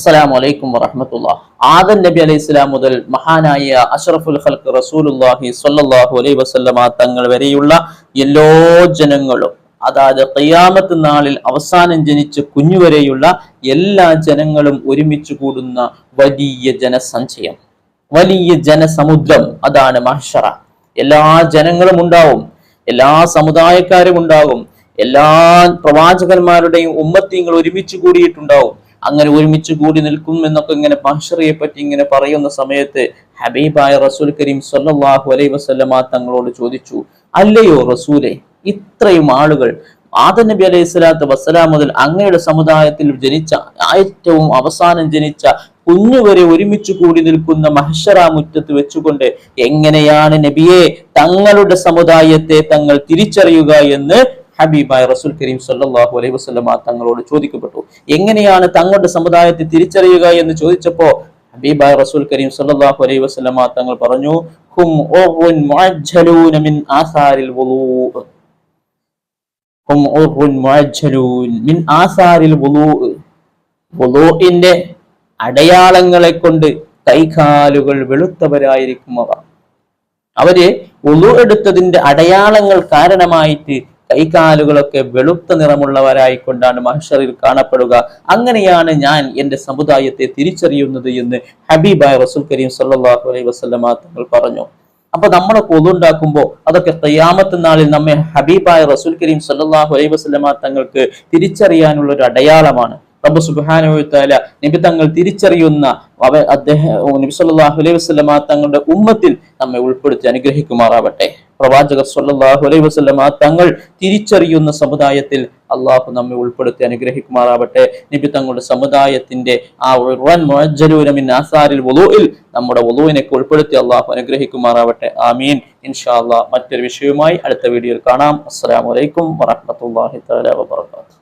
അസ്സലാമു അലൈക്കും വറഹ്മത്തുള്ളാഹി. ആദം നബി അലൈഹിസ്സലാം മുതൽ മഹാനായ അഷ്റഫുൽ ഖൽഖ് റസൂലുള്ളാഹി സ്വല്ലല്ലാഹു അലൈഹി വസല്ലമ തങ്ങൾ വരെയുള്ള എല്ലാ ജനങ്ങളും, അതായത് ഖിയാമത്ത് നാളിൽ അവസാനം ജനിച്ച കുഞ്ഞുവരെയുള്ള എല്ലാ ജനങ്ങളും ഒരുമിച്ച് കൂടുന്ന വലിയ ജനസഞ്ചയം, വലിയ ജനസമുദ്രം, അതാണ് മഹ്ശറ. എല്ലാ ജനങ്ങളും ഉണ്ടാവും, എല്ലാ സമുദായക്കാരും ഉണ്ടാകും, എല്ലാ പ്രവാചകന്മാരുടെയും ഉമ്മത്തീങ്ങൾ ഒരുമിച്ച് കൂടിയിട്ടുണ്ടാവും. അങ്ങനെ ഒരുമിച്ച് കൂടി നിൽക്കും എന്നൊക്കെ ഇങ്ങനെ മഹ്ശറയെ പറ്റി ഇങ്ങനെ പറയുന്ന സമയത്ത് ഹബീബായ റസൂൽ കരീം സ്വല്ലല്ലാഹു അലൈഹി വസല്ലമ തങ്ങളോട് ചോദിച്ചു, അല്ലയോ റസൂലെ, ഇത്രയും ആളുകൾ ആദം നബി അലൈഹി സ്വലാത്തു വസ്സലാം മുതൽ അങ്ങയുടെ സമുദായത്തിൽ ജനിച്ച ഏറ്റവും അവസാനം ജനിച്ച കുഞ്ഞുവരെ ഒരുമിച്ച് കൂടി നിൽക്കുന്ന മഹ്ശറ മുറ്റത്ത് വെച്ചുകൊണ്ട് എങ്ങനെയാണ് നബിയെ തങ്ങളുടെ സമുദായത്തെ തങ്ങൾ തിരിച്ചറിയുക എന്ന് ഹബീബായ റസൂൽ കരീം സ്വല്ലല്ലാഹു അലൈഹി വസല്ലമ തങ്ങളോട് ചോദിക്കപ്പെട്ടു. എങ്ങനെയാണ് തങ്ങളുടെ സമുദായത്തെ തിരിച്ചറിയുക എന്ന് ചോദിച്ചപ്പോ ഹബീബായ റസൂൽ കരീം സ്വല്ലല്ലാഹു അലൈഹി വസല്ലമ തങ്ങൾ പറഞ്ഞു, ഹും ഉർഉൻ മുഅജ്ജലൂന മിൻ ആസാരിൽ വുളൂ, ഹും ഉർഉൻ മുഅജ്ജലൂൻ മിൻ ആസാരിൽ വുളൂ, വുളൂഇന്റെ അടയാളങ്ങളെ കൊണ്ട് കൈകാലുകൾ വെളുത്തവരായിരിക്കും അവർ. അവര് വുളൂ എടുത്തതിന്റെ അടയാളങ്ങൾ കാരണമായിട്ട് കൈകാലുകളൊക്കെ വെളുത്ത നിറമുള്ളവരായിക്കൊണ്ടാണ് മഹ്ശറിൽ കാണപ്പെടുക. അങ്ങനെയാണ് ഞാൻ എന്റെ സമുദായത്തെ തിരിച്ചറിയുന്നത് എന്ന് ഹബീബായ റസൂൽ കരീം സ്വല്ലല്ലാഹു അലൈഹി വസല്ലമ തങ്ങൾ പറഞ്ഞു. അപ്പൊ നമ്മൾ വുളൂ ഉണ്ടാക്കുമ്പോൾ അതൊക്കെ ഖിയാമത്ത് നാളിൽ നമ്മെ ഹബീബായ റസൂൽ കരീം സ്വല്ലല്ലാഹു അലൈഹി വസല്ലമ തങ്ങൾക്ക് തിരിച്ചറിയാനുള്ള ഒരു അടയാളമാണ്. റബ്ബ് സുബ്ഹാനഹു വ തആല നബി തങ്ങൾ തിരിച്ചറിയുന്ന നബി സല്ലല്ലാഹു അലൈഹി വസല്ലമ തങ്ങളുടെ ഉമ്മത്തിൽ നമ്മെ ഉൾപ്പെടുത്തി അനുഗ്രഹിക്കുമാറാവട്ടെ. പ്രവാചകർ സ്വല്ലല്ലാഹു അലൈഹി വസല്ലമ തങ്ങൾ തിരിച്ചറിയുന്ന സമുദായത്തിൽ അള്ളാഹു നമ്മെ ഉൾപ്പെടുത്തി അനുഗ്രഹിക്കുമാറാവട്ടെ. നബി തങ്ങളുടെ സമുദായത്തിന്റെ ആ മുഅജ്ജലൂന മിൻ ആസാരിൽ വുളൂഇൽ നമ്മുടെ വുളൂഇനെ ഉൾപ്പെടുത്തി അള്ളാഹു അനുഗ്രഹിക്കുമാറാവട്ടെ. ആമീൻ. ഇൻഷാ അല്ലാഹ് മറ്റൊരു വിഷയവുമായി അടുത്ത വീഡിയോയിൽ കാണാം. അസ്സലാമു അലൈക്കും വറഹ്മത്തുള്ളാഹി തആല വബറകാതുഹു.